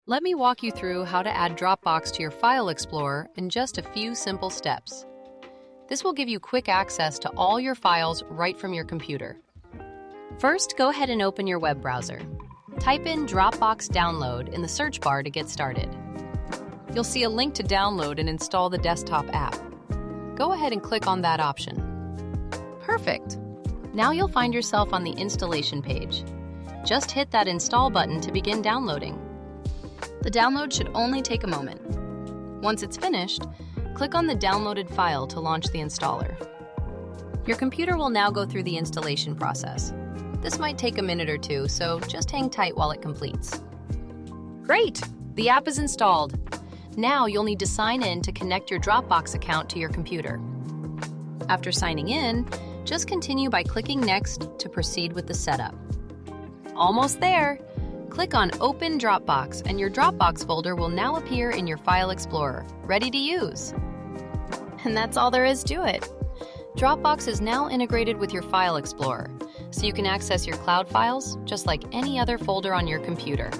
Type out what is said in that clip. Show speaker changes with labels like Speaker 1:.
Speaker 1: Let me walk you through how to add Dropbox to your File Explorer in just a few simple steps. This will give you quick access to all your files right from your computer. First, go ahead and open your web browser. Type in Dropbox Download in the search bar to get started. You'll see a link to download and install the desktop app. Go ahead and click on that option. Perfect! Now you'll find yourself on the installation page. Just hit that install button to begin downloading. The download should only take a moment. Once it's finished, click on the downloaded file to launch the installer. Your computer will now go through the installation process. This might take a minute or two, so just hang tight while it completes. Great! The app is installed. Now you'll need to sign in to connect your Dropbox account to your computer. After signing in, just continue by clicking Next to proceed with the setup. Almost there! Click on Open Dropbox and your Dropbox folder will now appear in your File Explorer, ready to use. And that's all there is to it. Dropbox is now integrated with your File Explorer, so you can access your cloud files just like any other folder on your computer.